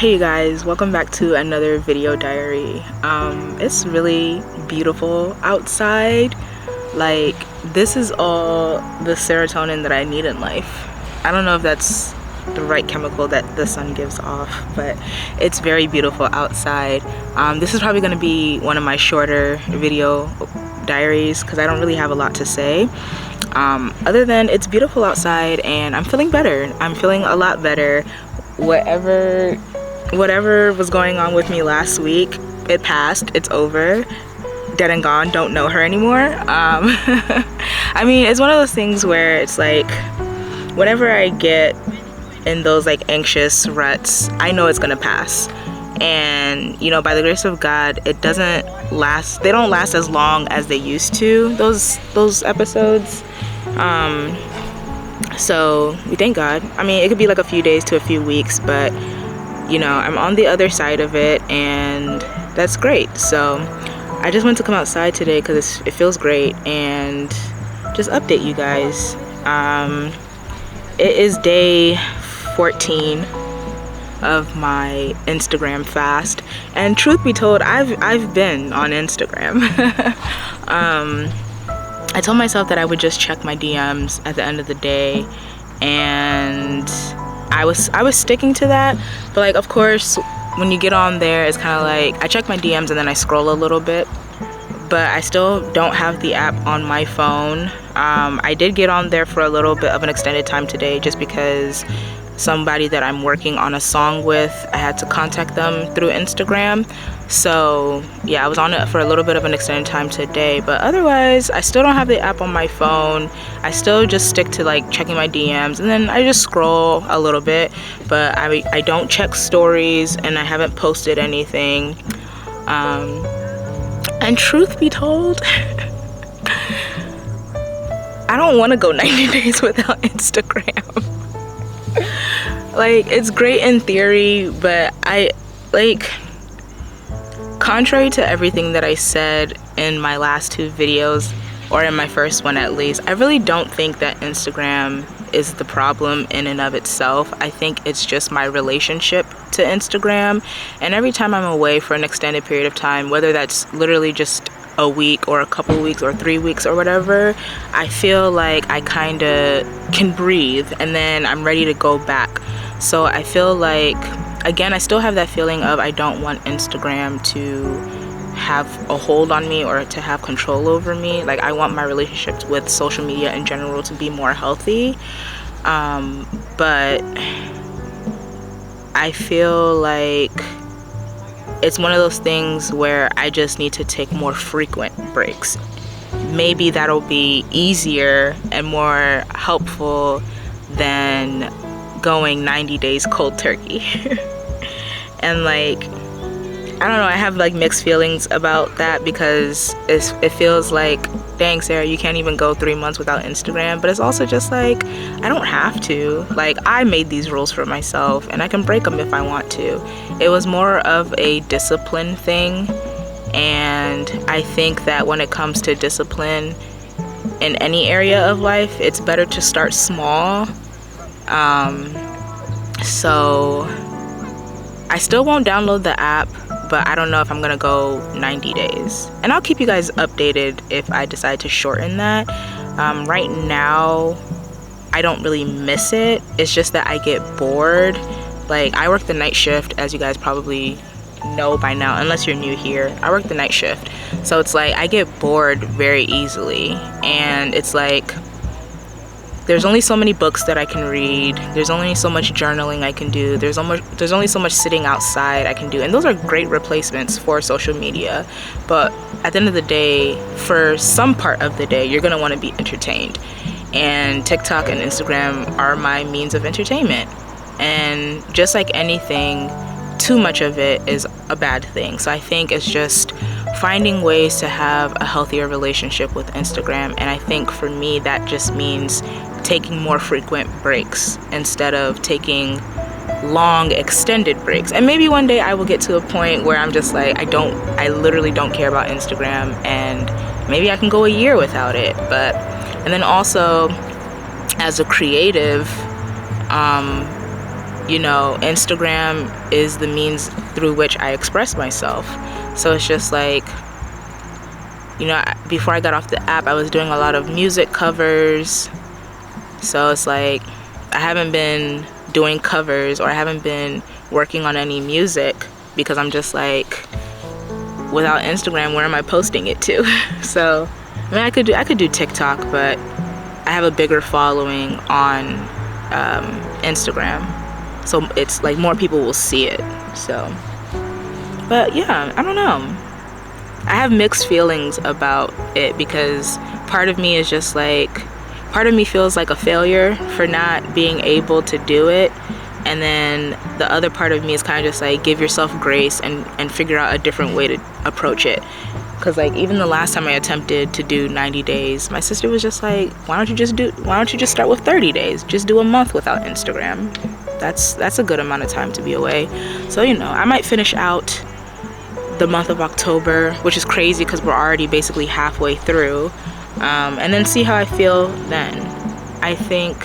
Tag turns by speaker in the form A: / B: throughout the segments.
A: Hey you guys, welcome back to another video diary. It's really beautiful outside. Like, this is all the serotonin that I need in life. I don't know if that's the right chemical that the sun gives off, but it's very beautiful outside. This is probably going to be one of my shorter video diaries because I don't really have a lot to say. Other than it's beautiful outside and I'm feeling better. I'm feeling a lot better. Whatever was going on with me last week, it passed. It's over. Dead and gone. Don't know her anymore. I mean, it's one of those things where it's like whenever I get in those like anxious ruts, I know it's gonna pass. And you know, by the grace of God, it doesn't last. They don't last as long as they used to, those episodes. So we thank God. I mean, it could be like a few days to a few weeks, but you know, I'm on the other side of it and that's great. So I just wanted to come outside today because it feels great and just update you guys. It is day 14 of my Instagram fast, and truth be told, I've been on Instagram. I told myself that I would just check my DMs at the end of the day, and I was sticking to that. But like, of course, when you get on there, it's kind of like I check my DMs and then I scroll a little bit, but I still don't have the app on my phone. I did get on there for a little bit of an extended time today just because somebody that I'm working on a song with, I had to contact them through Instagram. So yeah, I was on it for a little bit of an extended time today, but otherwise I still don't have the app on my phone. I still just stick to like checking my DMs and then I just scroll a little bit, but I don't check stories and I haven't posted anything. And truth be told, I don't want to go 90 days without Instagram. Like, it's great in theory, but contrary to everything that I said in my last two videos, or in my first one at least, I really don't think that Instagram is the problem in and of itself. I think it's just my relationship to Instagram. And every time I'm away for an extended period of time, whether that's literally just a week or a couple weeks or 3 weeks or whatever, I feel like I kind of can breathe and then I'm ready to go back. So I feel like, again, I still have that feeling of I don't want Instagram to have a hold on me or to have control over me. Like, I want my relationships with social media in general to be more healthy. But I feel like it's one of those things where I just need to take more frequent breaks. Maybe that'll be easier and more helpful than going 90 days cold turkey. And like, I don't know, I have like mixed feelings about that because it feels like, dang Sarah, you can't even go 3 months without Instagram. But it's also just like, I don't have to. Like, I made these rules for myself and I can break them if I want to. It was more of a discipline thing, and I think that when it comes to discipline in any area of life, it's better to start small. So I still won't download the app, but I don't know if I'm gonna go 90 days. And I'll keep you guys updated if I decide to shorten that. Right now, I don't really miss it. It's just that I get bored. Like, I work the night shift, as you guys probably know by now, unless you're new here. I work the night shift. So it's like, I get bored very easily. And it's like, there's only so many books that I can read. There's only so much journaling I can do. There's only so much sitting outside I can do. And those are great replacements for social media. But at the end of the day, for some part of the day, you're gonna wanna be entertained. And TikTok and Instagram are my means of entertainment. And just like anything, too much of it is a bad thing. So I think it's just finding ways to have a healthier relationship with Instagram. And I think for me, that just means taking more frequent breaks instead of taking long extended breaks. And maybe one day I will get to a point where I'm just like, I literally don't care about Instagram, and maybe I can go a year without it. And then also as a creative, you know, Instagram is the means through which I express myself. So it's just like, you know, before I got off the app, I was doing a lot of music covers. So it's like, I haven't been doing covers, or I haven't been working on any music, because I'm just like, without Instagram, where am I posting it to? So, I mean, I could do TikTok, but I have a bigger following on Instagram. So it's like more people will see it. So, but yeah, I don't know. I have mixed feelings about it, because part of me is just like, part of me feels like a failure for not being able to do it, and then the other part of me is kind of just like, give yourself grace and figure out a different way to approach it. Because like, even the last time I attempted to do 90 days, my sister was just like, why don't you just start with 30 days, just do a month without Instagram. That's a good amount of time to be away. So, you know, I might finish out the month of October, which is crazy because we're already basically halfway through, and then see how I feel then. I think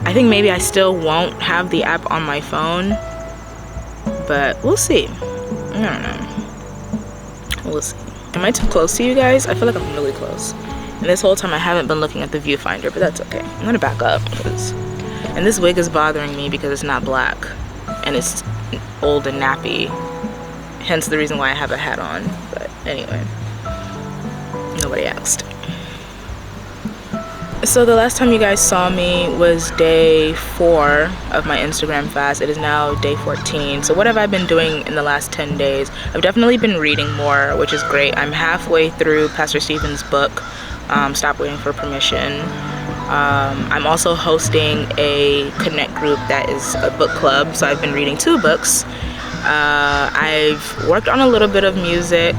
A: maybe I still won't have the app on my phone, but we'll see. I don't know. We'll see. Am I too close to you guys? I feel like I'm really close. And this whole time I haven't been looking at the viewfinder, but that's okay. I'm gonna back up, and this wig is bothering me because it's not black and it's old and nappy. Hence the reason why I have a hat on. But anyway, nobody asked. So the last time you guys saw me was day 4 of my Instagram fast. It is now day 14. So what have I been doing in the last 10 days? I've definitely been reading more, which is great. I'm halfway through Pastor Stephen's book, Stop Waiting for Permission. I'm also hosting a Connect group that is a book club. So I've been reading 2 books. I've worked on a little bit of music,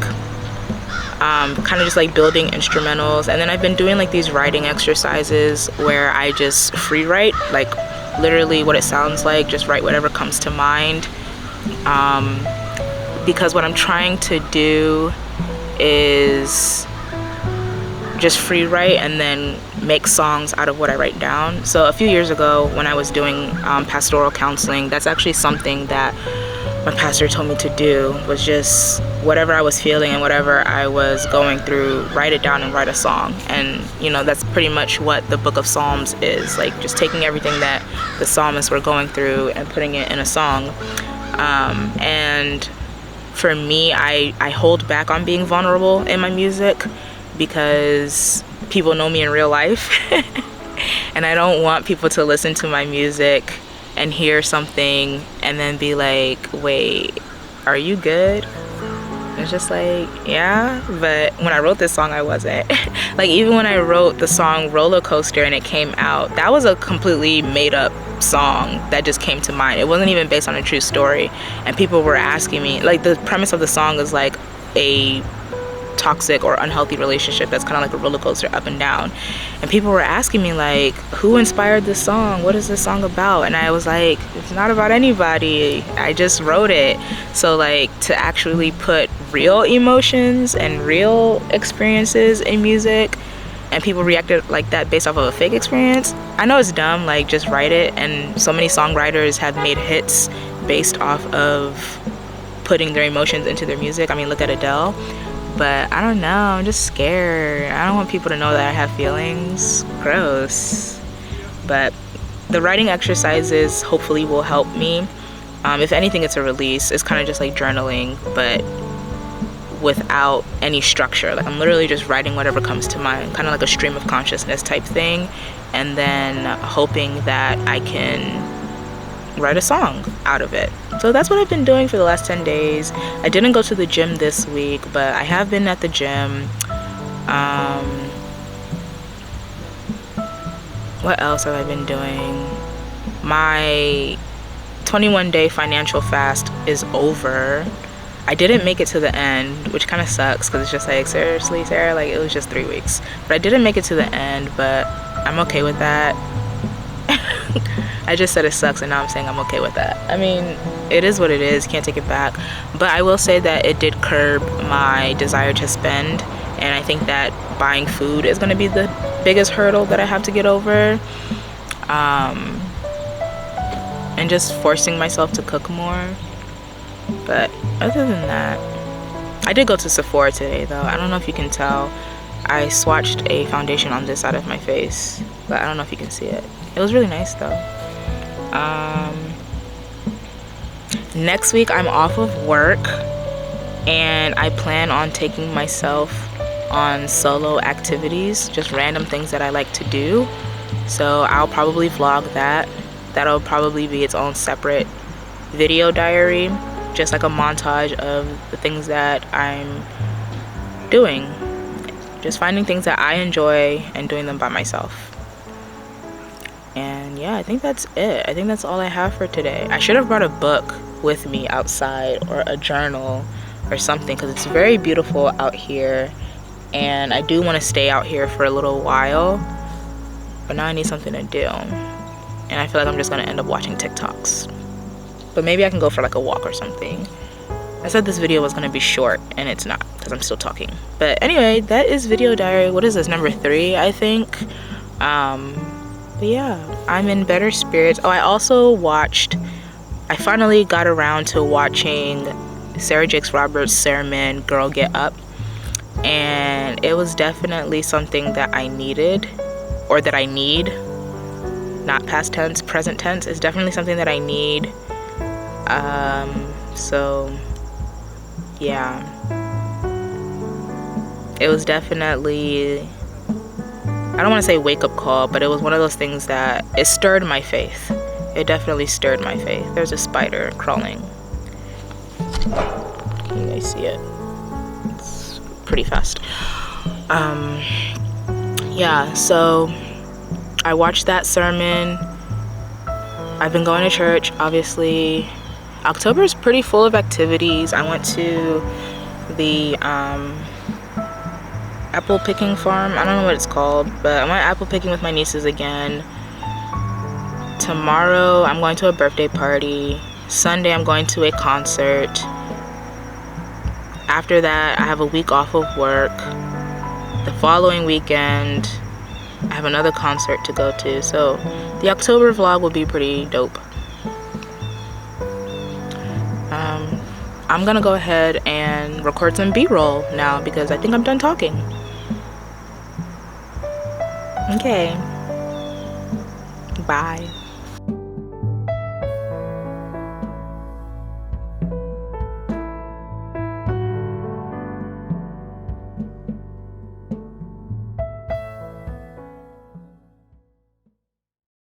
A: kind of just like building instrumentals, and then I've been doing like these writing exercises where I just free write, like literally what it sounds like, just write whatever comes to mind, because what I'm trying to do is just free write and then make songs out of what I write down. So a few years ago when I was doing pastoral counseling, that's actually something that my pastor told me to do, was just whatever I was feeling and whatever I was going through, write it down and write a song. And you know, that's pretty much what the book of Psalms is, like just taking everything that the psalmists were going through and putting it in a song. And for me, I hold back on being vulnerable in my music because people know me in real life and I don't want people to listen to my music and hear something and then be like, wait, are you good? And it's just like, yeah, but when I wrote this song, I wasn't. Like, even when I wrote the song Roller Coaster and it came out, that was a completely made up song that just came to mind. It wasn't even based on a true story. And people were asking me, like, the premise of the song is like a toxic or unhealthy relationship that's kind of like a roller coaster, up and down. And people were asking me like, who inspired this song? What is this song about? And I was like, it's not about anybody, I just wrote it. So like, to actually put real emotions and real experiences in music and people reacted like that based off of a fake experience, I know it's dumb, like just write it. And so many songwriters have made hits based off of putting their emotions into their music. I mean, look at Adele. But I don't know, I'm just scared. I don't want people to know that I have feelings. Gross. But the writing exercises hopefully will help me. If anything, it's a release. It's kind of just like journaling, but without any structure. Like, I'm literally just writing whatever comes to mind, kind of like a stream of consciousness type thing, and then hoping that I can write a song out of it. So that's what I've been doing for the last 10 days. I didn't go to the gym this week, but I have been at the gym. What else have I been doing? My 21-day financial fast is over. I didn't make it to the end, which kind of sucks because it's just like, seriously, Sarah, like, it was just 3 weeks. But I didn't make it to the end, but I'm okay with that. I just said it sucks and now I'm saying I'm okay with that. I mean, it is what it is, can't take it back. But I will say that it did curb my desire to spend, and I think that buying food is going to be the biggest hurdle that I have to get over. and just forcing myself to cook more. But other than that, I did go to Sephora today though. I don't know if you can tell. I swatched a foundation on this side of my face, but I don't know if you can see it. It was really nice though. Next week I'm off of work, and I plan on taking myself on solo activities, just random things that I like to do. So I'll probably vlog that. That'll probably be its own separate video diary, just like a montage of the things that I'm doing. Just finding things that I enjoy and doing them by myself. And yeah, I think that's it. I think that's all I have for today. I should have brought a book with me outside, or a journal or something, because it's very beautiful out here and I do want to stay out here for a little while, but now I need something to do, and I feel like I'm just gonna end up watching TikToks. But maybe I can go for like a walk or something. I said this video was gonna be short, and it's not, because I'm still talking. But anyway, that is video diary. What is this, number 3, I think? But yeah, I'm in better spirits. Oh, I finally got around to watching Sarah Jakes Roberts' sermon, Girl Get Up. And it was definitely something that I needed, or that I need. Not past tense, present tense. It's definitely something that I need. So yeah, it was definitely, I don't want to say wake up call, but it was one of those things that it stirred my faith. It definitely stirred my faith. There's a spider crawling. Can you guys see it? It's pretty fast. Yeah, so I watched that sermon. I've been going to church, obviously. October is pretty full of activities. I went to the apple picking farm. I don't know what it's called, but I went apple picking with my nieces again. Tomorrow I'm going to a birthday party. Sunday I'm going to a concert. After that I have a week off of work. The following weekend I have another concert to go to. So the October vlog will be pretty dope. I'm gonna go ahead and record some B-roll now, because I think I'm done talking. Okay. Bye.